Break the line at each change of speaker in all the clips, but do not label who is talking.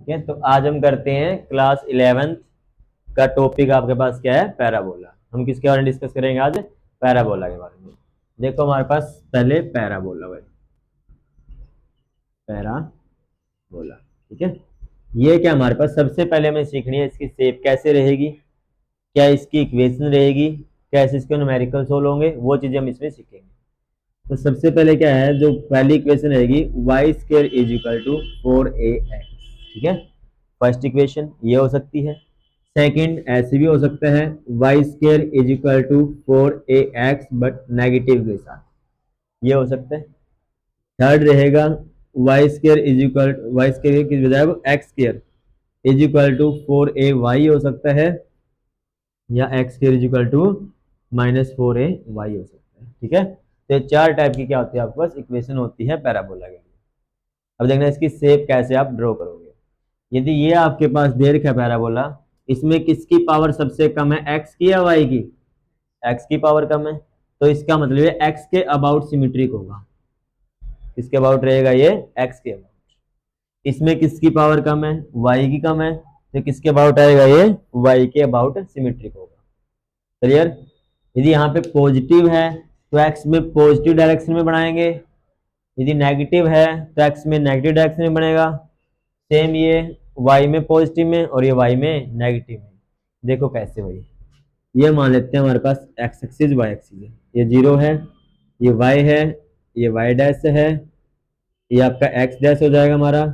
ठीक है, तो आज हम करते हैं क्लास 11th का टॉपिक आपके पास क्या है, पैराबोला। हम किसके बारे में डिस्कस करेंगे आज, पैराबोला के बारे में। देखो हमारे पास पहले पैराबोला है, पैराबोला। ठीक है, ये क्या हमारे पास सबसे पहले हमें सीखनी है, इसकी शेप कैसे रहेगी, क्या इसकी इक्वेशन रहेगी, कैसे इसके न्यूमेरिकल सोल्व होंगे, वो चीजें हम इसमें सीखेंगे। तो सबसे पहले क्या है, जो पहली इक्वेशन रहेगी Y square is equal to 4ax। ठीक है, फर्स्ट इक्वेशन ये हो सकती है। सेकंड ऐसे भी हो सकता है, Y square is equal to 4ax but negative के साथ, ये हो सकता है। थर्ड रहेगा Y square is equal, Y square की बजाय वो X square is equal to 4ay हो सकता है, या X square is equal to -4ay हो सकता है। ठीक है, तो चार टाइप की क्या होती है आपके पास इक्वेशन होती है पैराबोला के लिए। अब देखना इसकी शेप कैसे आप ड्रॉ करोगे। यदि ये आपके पास दे रखा है पैराबोला, इसमें किसकी पावर सबसे कम है, एक्स की या वाई की, एक्स की पावर कम है, तो इसका मतलब है एक्स के अबाउट सिमेट्रिक होगा। किसके अबाउट रहेगा ये, एक्स के अबाउट। इसमें किसकी पावर कम है, वाई की कम है, तो किसके अबाउट आएगा ये, वाई के अबाउट सिमेट्रिक होगा। क्लियर। यदि यहाँ पे पॉजिटिव है तो एक्स में पॉजिटिव डायरेक्शन में बनाएंगे, यदि नेगेटिव है तो एक्स में नेगेटिव डायरेक्शन में बनेगा। सेम ये वाई में पॉजिटिव में और ये वाई में नेगेटिव में। देखो कैसे भाई, ये मान लेते हैं हमारे पास एक्स एक्सिस वाई एक्सिस है, ये 0 है, ये वाई है, ये वाई डैश है, ये आपका एक्स डैश हो जाएगा हमारा,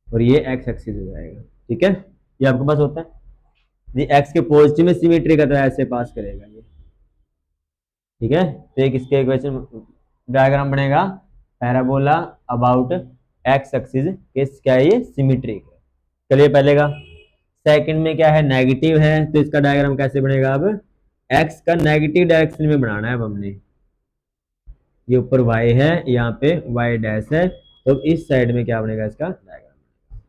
और ये एक्स एक्सिस हो जाएगा। ठीक है, ये आपके पास होता है। ये एक्स के पॉजिटिव में सिमेट्री का तरह ऐसे पास करेगा ये। ठीक है, तो एक इसके इक्वेशन डायग्राम बनेगा, पैराबोला अबाउट एक्स एक्सिस के क्या है ये, सिमेट्रिक है। चलिए पहले का। सेकंड में क्या है, नेगेटिव है, तो इसका डायग्राम कैसे बनेगा, अब एक्स का नेगेटिव डायरेक्शन में बनाना है अब हमने। ये ऊपर वाई है, यहाँ पे वाई डैश है, तो इस साइड में क्या बनेगा इसका डायग्राम।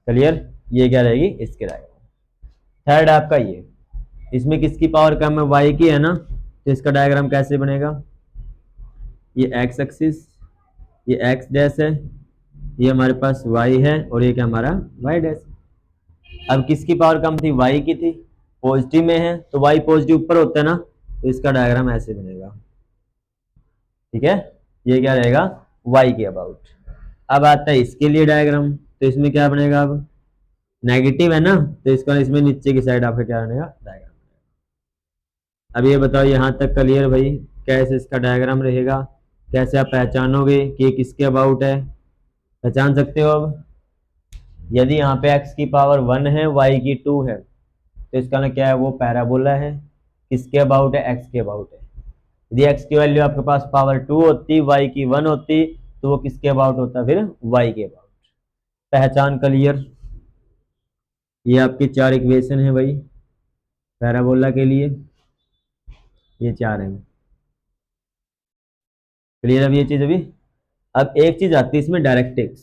क्लियर, ये क्या रहेगी इसके डायग्राम। थर्ड आपका ये, इसमें किसकी पावर कम है, वाई की है ना, तो इसका डायग्राम कैसे बनेगा, ये एक्स एक्सिस, ये एक्स डैश है, ये हमारे पास वाई है, और ये क्या हमारा वाई डैश। अब किसकी पावर कम थी, वाई की थी, पॉजिटिव में है तो वाई पॉजिटिव ऊपर होता है ना, तो इसका डायग्राम ऐसे बनेगा। ठीक है, ये क्या रहेगा, वाई के अबाउट। अब आता है इसके लिए डायग्राम, तो इसमें क्या बनेगा, अब नेगेटिव है ना, तो इसका इसमें नीचे की साइड आपका क्या बनेगा डायग्राम। अब ये बताओ यहाँ तक क्लियर भाई, कैसे इसका डायग्राम रहेगा, कैसे आप पहचानोगे कि किसके अबाउट है, पहचान सकते हो। अब यदि यहाँ पे x की पावर 1 है, y की 2 है, तो इसका ना क्या है, वो पैराबोला है। किसके अबाउट है, x के अबाउट है। यदि x की वैल्यू आपके पास पावर 2 होती, y की 1 होती, तो वो किसके अबाउट होता, फिर y के अबाउट। पहचान क्लियर। ये आपकी चार इक्वेशन है भाई पैराबोला के लिए, ये चार हैं। क्लियर अब ये चीज अभी। अब एक चीज आती है इसमें, डायरेक्टिक्स।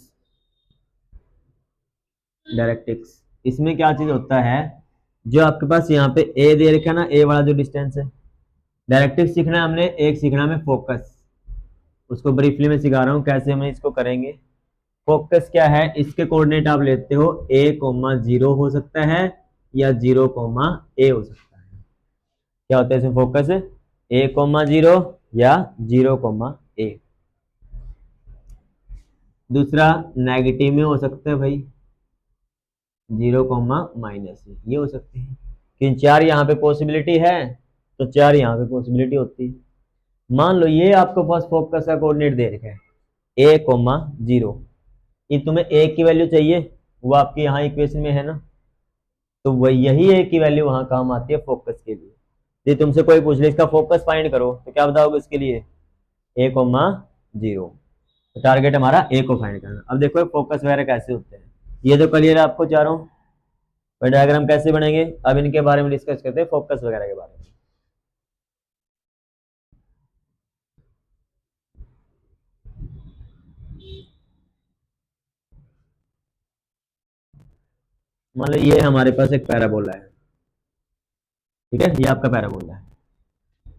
डायरेक्टिक्स इसमें क्या चीज होता है, जो आपके पास यहाँ पे ए दे रखा है ना, ए वाला जो डिस्टेंस है, डायरेक्टिक्स सीखना है हमने, एक सीखना है फोकस। उसको ब्रीफली में सिखा रहा हूँ कैसे हम इसको करेंगे। फोकस क्या है, इसके कोऑर्डिनेट आप लेते हो a,0 हो सकता है, या 0,a हो सकता है। क्या होता है इसमें फोकस, a,0 या 0,a। दूसरा नेगेटिव में हो सकता है भाई, 0,-, ये हो सकते हैं। कि चार यहाँ पे पॉसिबिलिटी है, तो चार यहाँ पे पॉसिबिलिटी होती है। मान लो ये आपको पास फोकस का कोऑर्डिनेट दे रखा है a,0, ये तुम्हें a की वैल्यू चाहिए, वो आपके यहाँ इक्वेशन में है ना, तो वही यही a की वैल्यू वहां काम आती है फोकस के लिए। यदि तुमसे कोई पूछ ले इसका फोकस फाइंड करो, तो क्या बताओगे इसके लिए, a,0। तो टारगेट हमारा a को फाइंड करना। अब देखो फोकस वगैरह कैसे होते हैं, ये तो क्लियर है आपको चारों। और डायग्राम कैसे बनेंगे, अब इनके बारे में डिस्कस करते हैं, फोकस वगैरह के बारे में। मान लो ये हमारे पास एक पैराबोला है, ठीक है, ये आपका पैराबोला है।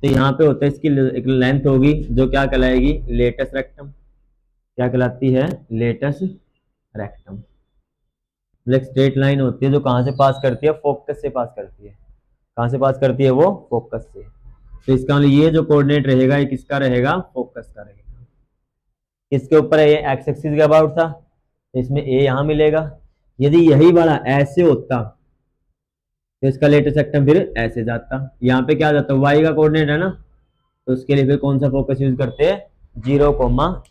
तो यहाँ पे होता है इसकी एक लेंथ होगी जो क्या कहलाएगी, लेटस रेक्टम। क्या कहलाती है, लेटस रेक्टम। मतलब स्ट्रेट लाइन होती है जो कहाँ से पास करती है, फोकस से पास करती है। कहाँ से पास करती है, वो फोकस से। तो इसका मतलब ये जो कोऑर्डिनेट रहेगा ये किसका रहेगा, फोकस का रहेगा। किसके ऊपर है, ये एक्स एक्सिस के अबाउट था, तो इसमें ए यहाँ मिलेगा। यदि यही वाला ऐसे होता तो इसका लेटेस्ट सेक्टम फिर ऐसे जाता, यहाँ पे क्या जाता, वाई का कोऑर्डिनेट है ना, तो उसके लिए फिर कौन सा फोकस यूज करते हैं, 0,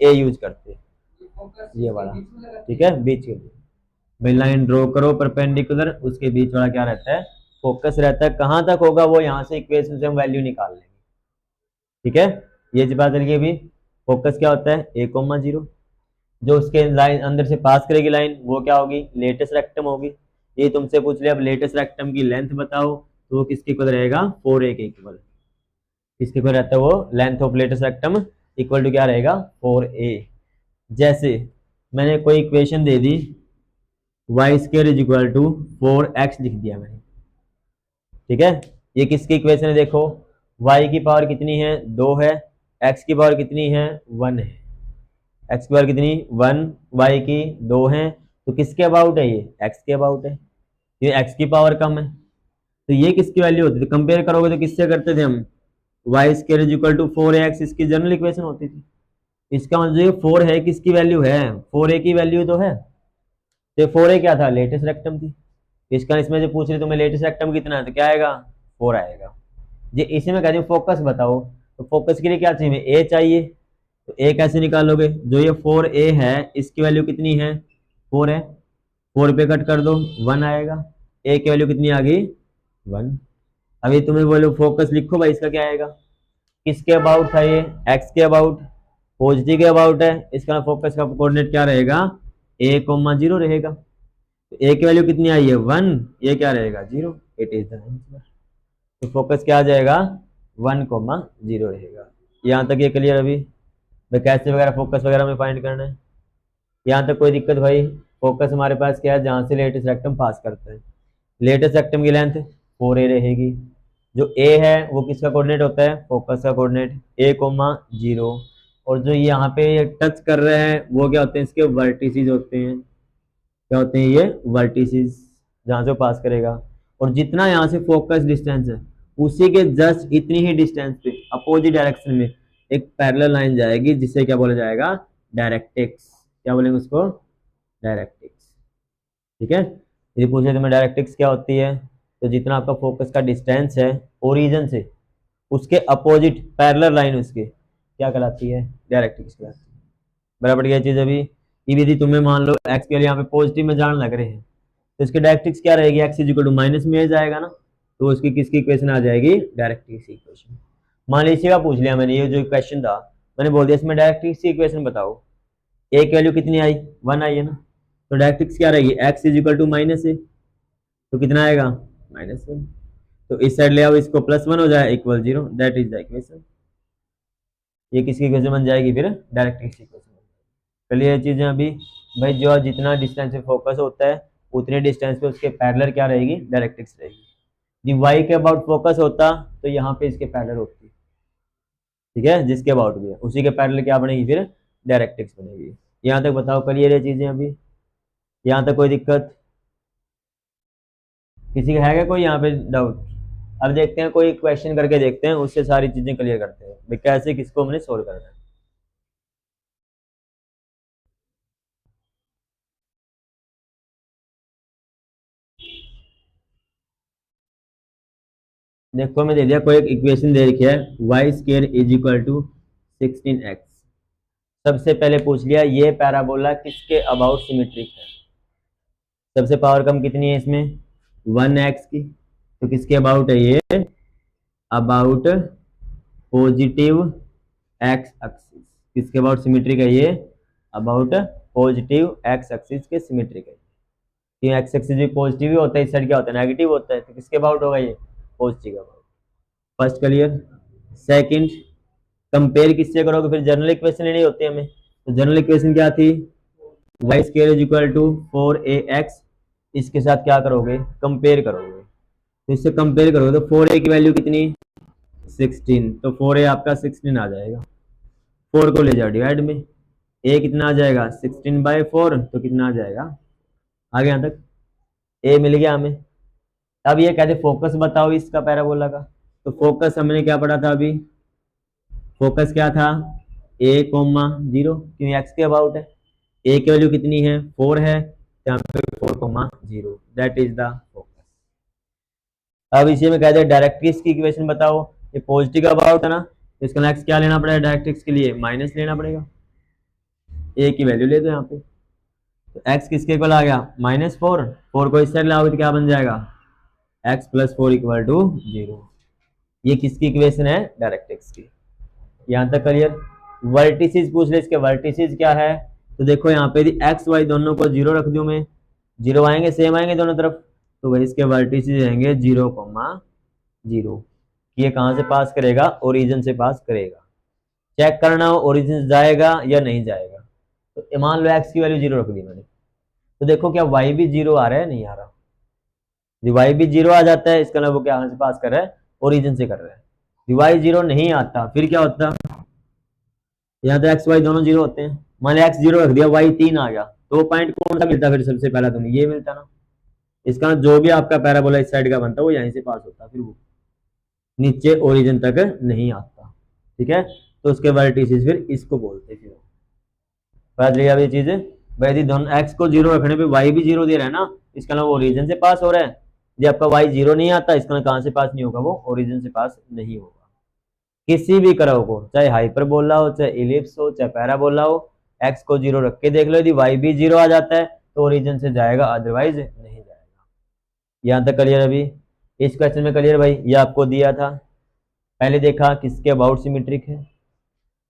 A यूज करते हैं, ये वाला। ठीक है, बीच के लिए भाई लाइन ड्रॉ करो परपेंडिकुलर, उसके बीच वाला क्या रहता है, फोकस रहता है। कहां तक होगा वो यहाँ से इक्वेशन से हम वैल्यू निकाल लेंगे। ठीक है, ये जो बात चलिए अभी, फोकस क्या होता है, A, 0, जो उसके लाइन अंदर से पास करेगी लाइन वो क्या होगी, लेटेस्ट रेक्टम होगी। ये तुमसे पूछ लिया अब लेटेस्ट रेक्टम की लेंथ बताओ, तो वो किसके इक्वल रहेगा, 4A के इक्वल। किसके इक्वल रहता है वो, length of latest rectum equal to क्या रहेगा, 4A। जैसे मैंने कोई इक्वेशन दे दी, y² = 4x लिख दिया मैंने। ठीक है, ये किसकी इक्वेशन है, देखो y की पावर कितनी है, 2 है, x की पावर कितनी है, 1 है। x की पावर कितनी, 1, y की 2 है, तो किसके अबाउट है ये, x के अबाउट है। ये x की पावर कम है, तो ये किसकी वैल्यू होती थी, कंपेयर करोगे तो किससे करते थे हम, y² = 4ax, इसकी जनरल इक्वेशन होती थी। इसका मतलब ये 4 है, किसकी वैल्यू है, 4a की वैल्यू तो है। तो 4a क्या था, लेटेस्ट रेक्टम थी। इसका इसमें जो पूछ रहे तुम्हें लेटेस्ट रेक्टम कितना है, तो क्या आएगा, 4 आएगा। ये इसी में कह रही फोकस बताओ, तो फोकस के लिए क्या चाहिए, ए चाहिए। तो ए कैसे निकालोगे, जो ये 4a है इसकी वैल्यू कितनी है, 4 है, 4 पे कट कर दो 1 आएगा। ए की वैल्यू कितनी आ गई, 1। अभी तुम्हें बोलो फोकस लिखो भाई, इसका क्या आएगा, किसके अबाउट था ये, एक्स के अबाउट, पॉजिटिव के अबाउट है, इसका फोकस का कोऑर्डिनेट क्या रहेगा, A, 0 रहेगा। तो ए की वैल्यू कितनी आई है, 1, ये क्या रहेगा, 0। It is the answer. तो फोकस क्या आ जाएगा, 1, 0 रहेगा। यहाँ तक ये क्लियर अभी, भाई कैसे वगैरह फोकस वगैरह में फाइंड करना है, यहाँ तक कोई दिक्कत भाई। फोकस हमारे पास क्या है, जहाँ से लेटेस्ट रेक्टम पास करता है, लेटेस्ट रेक्टम की लेंथ 4a रहेगी। जो a है वो किसका कोऑर्डिनेट होता है, फोकस का कोऑर्डिनेट, A, 0। और जो यहाँ पे टच कर रहे हैं वो क्या होते हैं, इसके वर्टिसेस होते हैं। क्या होते हैं ये, वर्टिसेस, जहाँ से पास करेगा। और जितना यहाँ से फोकस डिस्टेंस है उसी के जस्ट इतनी ही डिस्टेंस पे अपोजिट डायरेक्शन में एक पैरेलल लाइन जाएगी, जिसे क्या बोला जाएगा, डायरेक्ट्रिक्स। क्या बोलेंगे उसको, डायरेक्ट्रिक्स। ठीक है, यदि पूछे तुम्हें डायरेक्ट्रिक्स क्या होती है, तो जितना आपका फोकस का डिस्टेंस है ओरिजिन से उसके अपोजिट पैरेलल लाइन उसके क्या कहलाती है, डायरेक्ट्रिक्स कहलाती है। बराबर क्या चीज अभी, ये यदि तुम्हें मान लो एक्स के लिए यहाँ पे पॉजिटिव में जान लग रहे हैं, तो इसके डायरेक्ट्रिक्स क्या रहेगी, एक्स इक्वल टू माइनस में जाएगा ना, तो उसकी किसकी इक्वेशन आ जाएगी, डायरेक्ट्रिक्स इक्वेशन। मान लीजिए का पूछ लिया मैंने, ये जो क्वेश्चन था मैंने बोल दिया इसमें डायरेक्ट्रिक्स की इक्वेशन बताओ, ए की वैल्यू कितनी आई, 1 आई है ना, तो डायरेक्ट्रिक्स क्या रहेगी, X is equal to minus है, तो कितना आएगा, -1। तो इस साइड ले आओ, इसको +1 हो जाए equal 0, that is the equation. ये किसकी इक्वेशन बन जाएगी, फिर डायरेक्ट्रिक्स इक्वेशन। चलिए ये चीजें अभी, भाई जो जितना डिस्टेंस पे फोकस होता है उतने डिस्टेंस पे उसके पैरेलल क्या रहेगी, डायरेक्ट्रिक्स रहेगी। जी वाई के अबाउट फोकस होता तो यहाँ पे इसके पैरेलल होती। ठीक है, जिसके अबाउट भी है उसी के पैरेलल क्या बनेगी, फिर डायरेक्ट्रिक्स बनेगी। यहाँ तक बताओ क्लियर है चीजें अभी, यहाँ तक कोई दिक्कत किसी का है क्या, कोई यहाँ पे डाउट। अब देखते हैं, कोई क्वेश्चन करके देखते हैं, उससे सारी चीजें क्लियर करते हैं भाई कैसे किसको हमने सोल्व करना है। देखो मैं दे दिया, कोई एक इक्वेशन दे रखी है, y² = 16x। सबसे पहले पूछ लिया ये पैराबोला किसके अबाउट सिमेट्रिक है। सबसे पावर कम कितनी है इसमें, 1x की, तो किसके अबाउट है ये, अबाउट पॉजिटिव एक्स एक्सिस। किसके अबाउट सिमेट्रिक है ये, अबाउट पॉजिटिव एक्स एक्सिस के सिमेट्रिक है। ये एक्स एक्सिस भी पॉजिटिव ही होता है, इस साइड क्या होता है, नेगेटिव होता है, तो किसके अबाउट होगा ये, positive about. First clear. Second, compare किससे करोगे, फिर जनरल इक्वेशन लेनी होती है हमें, तो जनरल इक्वेशन क्या थी, y² = 4ax। इसके साथ क्या करोगे, कंपेयर करोगे, तो इससे कंपेयर करोगे तो 4a की वैल्यू कितनी, 16, तो 4a आपका 16 आ जाएगा। 4 को ले जाओ डिवाइड में, a कितना आ जाएगा, 16/4, तो कितना आ जाएगा, आगे यहाँ तक। ए मिल गया हमें। अब ये कहते फोकस बताओ इसका पैराबोला का। तो फोकस हमने क्या पढ़ा था अभी, फोकस क्या था, ए कोमा जीरो, क्योंकि एक्स के अबाउट है। ए की वैल्यू कितनी है, 4 है, तो यहाँ पे 4 comma zero, that is the focus. अब इसी में कहते हैं डायरेक्ट्रिक्स की इक्वेशन बताओ। ये पॉजिटिव अबाउट है ना, तो इसका नेक्स्ट क्या लेना पड़ेगा, डायरेक्ट्रिक्स के लिए माइनस लेना पड़ेगा। ए की वैल्यू ले दो यहाँ पे, तो एक्स किसके इक्वल आ गया, -4, 4 को इस साइड लाओगे तो क्या बन जाएगा, X plus 4 equal to zero. ये किसकी इक्वेशन है, डायरेक्ट्रिक्स की। यहाँ तक क्लियर। वर्टिसेस पूछ ले, इसके वर्टिसेस क्या है, तो देखो यहाँ पे एक्स वाई दोनों को जीरो रख दूं मैं, जीरो आएंगे, सेम आएंगे दोनों तरफ, तो वही इसके वर्टिसेस रहेंगे 0,0। ये कहाँ से पास करेगा, ओरिजिन से पास करेगा। चेक करना हो ओरिजिन जाएगा या नहीं जाएगा। तो मान लो एक्स की वैल्यू जीरो रख दी मैंने, तो देखो क्या वाई भी जीरो आ रहा है, नहीं आ रहा। वाई भी जीरो आ जाता है, इसका मतलब वो क्या से पास कर रहा है, ओरिजिन से कर रहा है। वाई जीरो नहीं आता फिर क्या होता, यहाँ तो एक्स वाई दोनों जीरो होते हैं। मान लिया एक्स जीरो रख दिया, वाई 3 आ गया, तो वो पॉइंट कौन सा मिलता, फिर सबसे पहला तुम्हें ये मिलता ना। इसका जो भी आपका पैराबोला इस साइड का बनता है वो यहीं से पास होता, फिर वो नीचे ओरिजिन तक नहीं आता। ठीक है, तो उसके वर्टिसेस फिर इसको बोलते हैं। फिर समझ लिया ये चीजें। भाई दोनों एक्स को जीरो रखने पे वाई भी जीरो दे रहा है ना, इसका मतलब ओरिजिन से पास हो रहा है। जब आपका वाई जीरो नहीं आता, इसका मतलब कहां से पास नहीं होगा, वो ओरिजिन से पास नहीं होगा। किसी भी कर्व को, चाहे हाइपरबोला हो, चाहे इलिप्स हो, चाहे पैराबोला हो, एक्स को जीरो रख के देख लो, यदि वाई भी जीरो आ जाता है तो ओरिजिन से जाएगा, अदरवाइज नहीं जाएगा। यहां तक क्लियर अभी। इस क्वेश्चन में क्लियर भाई, ये आपको दिया था, पहले देखा किसके अबाउट सिमेट्रिक है,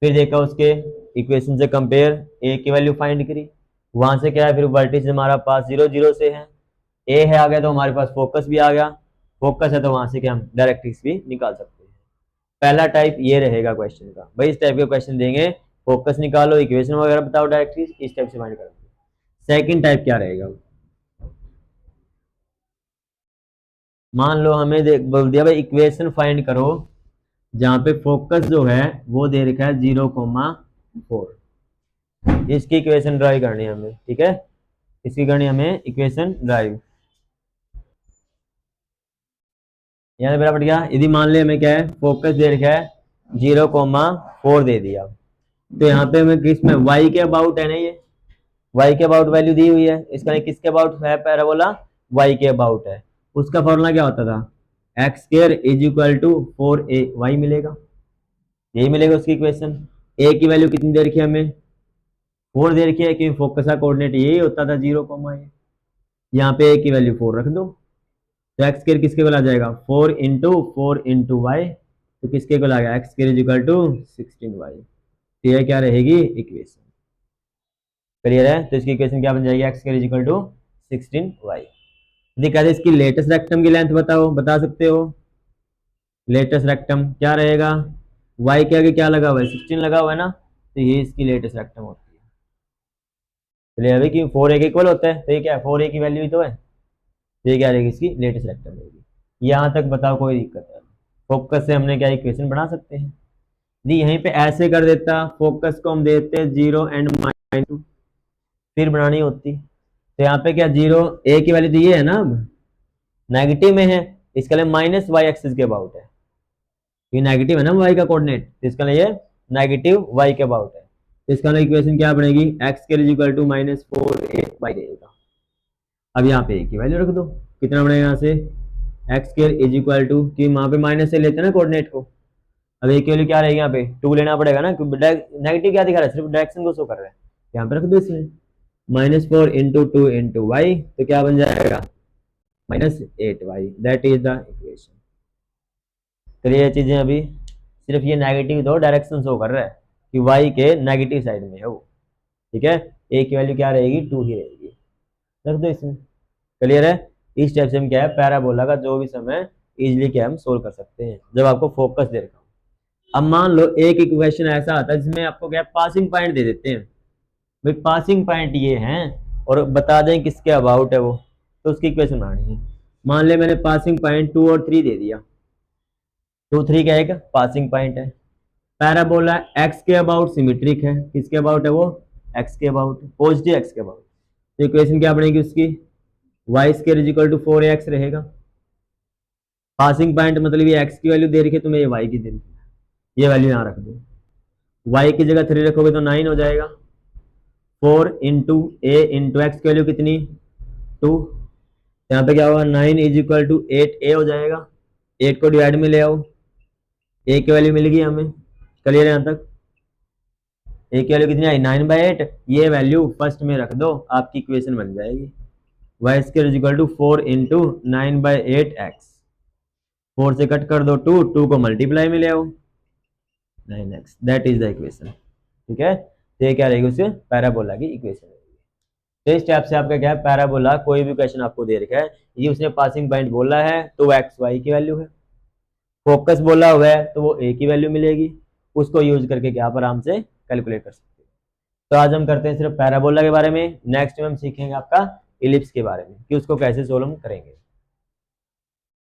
फिर देखा उसके इक्वेशन से कंपेयर, ए की वैल्यू फाइंड करी, वहां से क्या है, फिर वर्टिस हमारा पास 0 0 से है, ए है आ गया तो हमारे पास फोकस भी आ गया, फोकस है तो वहां से क्या हम डायरेक्ट्रिक्स भी निकाल सकते हैं। पहला टाइप ये रहेगा क्वेश्चन का, भाई इस टाइप के क्वेश्चन देंगे, फोकस निकालो, इक्वेशन वगैरह बताओ डायरेक्ट्रिक्स, इस टाइप से फाइंड करेंगे। सेकंड टाइप क्या रहेगा, मान लो हमें देख बोल दिया भाई इक्वेशन फाइंड करो जहां पे फोकस जो है वो दे रखा है 0,4, इसकी इक्वेशन ड्राइव करनी है हमें। ठीक है, इसकी करनी हमें इक्वेशन ड्राइव। यहाँ पे बराबर क्या, यदि मान ले हमें क्या है, फोकस दे रखा है 0,4 दे दिया, तो यहाँ पे हमें किस में y के अबाउट है ना, ये y के अबाउट वैल्यू दी हुई है, इसका किसके अबाउट है पैराबोला, y के अबाउट है। उसका फॉर्मूला क्या होता था, x square is equal to 4ay मिलेगा, यही मिलेगा उसकी इक्वेशन। a की वैल्यू कितनी दे रखी है हमें, 4 दे रखी है, क्योंकि फोकस का कोऑर्डिनेट यही होता था 0,a। यहाँ पे a की वैल्यू 4 रख दो, तो एक्स स्क्वायर किसके को आ जाएगा, 4 इंटू 4 इंटू वाई, तो किसके को आ गया, x square is equal to 16y। तो ये क्या रहेगी इक्वेशन, क्लियर है। तो इसकी इक्वेशन क्या बन जाएगी, x square is equal to 16y। यदि कहते इसकी लेटेस्ट रेक्टम की लेंथ बताओ, बता सकते हो, लेटेस्ट रेक्टम क्या रहेगा, y के आगे क्या लगा हुआ है, 16 लगा हुआ है ना, तो ये इसकी लेटेस्ट रेक्टम होती है। चलिए अभी कि 4a के इक्वल होता है, तो ये क्या है, 4a की वैल्यू ही तो है, तो ये क्या रहेगी, इसकी लेटेस्ट रेक्टम रहेगी। यहाँ तक बताओ कोई दिक्कत है, फोकस से हमने क्या इक्वेशन बना सकते हैं। यदि यहीं पे ऐसे कर देता, फोकस को हम देते 0 एंड -2, फिर बनानी होती, तो यहाँ पे क्या 0 a की वैल्यू तो ये है ना, अब नेगेटिव में है, इसके लिए माइनस वाई एक्सिस के अबाउट है, ये नेगेटिव है ना y का कोऑर्डिनेट, तो इसका लिए नेगेटिव y के अबाउट है, तो इसका इक्वेशन क्या बनेगी, एक्स के इक्वल टू -4ay रहेगा। अब यहाँ पे a की वैल्यू रख दो, कितना बनेगा यहाँ से, x square is equal to, कि वहां पे माइनस से लेते हैं ना कोऑर्डिनेट को, अब एक वैल्यू क्या रहेगी यहाँ पे, 2 लेना पड़ेगा ना, क्योंकि नेगेटिव क्या दिखा रहा है, सिर्फ डायरेक्शन को शो कर रहा है, यहाँ पे रख दो इसमें -4 इंटू 2 इंटू वाई, तो क्या बन जाएगा, -8y, that is the equation. तो ये चीजें अभी सिर्फ ये नेगेटिव दो डायरेक्शन शो कर रहा है कि y के नेगेटिव साइड में है वो। ठीक है, a की वैल्यू क्या रहेगी, 2 ही रहेगी, रख दो इसमें, क्लियर है। इस टाइप से हम क्या है पैराबोला का जो भी समय इजिली क्या हम सोल्व कर सकते हैं, जब आपको फोकस दे रखा हो। अब मान लो एक इक्वेशन ऐसा आता है जिसमें आपको क्या पासिंग पॉइंट दे देते हैं, भाई पासिंग पॉइंट ये हैं और बता दें किसके अबाउट है वो, तो उसकी इक्वेशन बनानी है। मान ले मैंने पासिंग पॉइंट 2 और 3 दे दिया, 2 3 क्या है, पासिंग पॉइंट है। पैराबोला एक्स के अबाउट सिमेट्रिक है, किसके अबाउट है वो, एक्स के अबाउट, पॉजिटिव एक्स के अबाउट, तो इक्वेशन क्या बनेगी उसकी, y square is equal to 4ax रहेगा। पासिंग पॉइंट मतलब ये x की वैल्यू दे रखी है, तुम्हें ये y की दे रखी है, ये वैल्यू यहाँ रख दो। y की जगह 3 रखोगे तो 9 हो जाएगा। 4 इंटू ए इंटू एक्स की वैल्यू कितनी, 2। यहाँ पे क्या होगा, 9 इज इक्वल टू 8a हो जाएगा। 8 को डिवाइड में ले आओ, a की वैल्यू मिल गई हमें। क्लियर है यहाँ तक? a की वैल्यू कितनी आई, 9/8। ये वैल्यू फर्स्ट में रख दो, आपकी इक्वेशन बन जाएगी। Y square is equal to 4 into 9/8x। 4 से कट कर दो 2, 2 को मल्टीप्लाई में ले आओ, 9x। That is the equation. ठीक है, तो ये क्या रहेगी, उससे पैराबोला की इक्वेशन रहेगी। तो इस टाइप से आपका क्या है, पैराबोला कोई भी क्वेश्चन आपको दे रखा है, ये उसने पासिंग पॉइंट बोला है तो एक्स वाई की वैल्यू है, फोकस बोला हुआ है तो वो ए की वैल्यू मिलेगी, उसको यूज करके क्या आप आराम से कैलकुलेट कर सकते हैं। तो आज हम करते हैं सिर्फ पैराबोला के बारे में, नेक्स्ट में हम सीखेंगे आपका इलिप्स के बारे में कि उसको कैसे सोल्व करेंगे।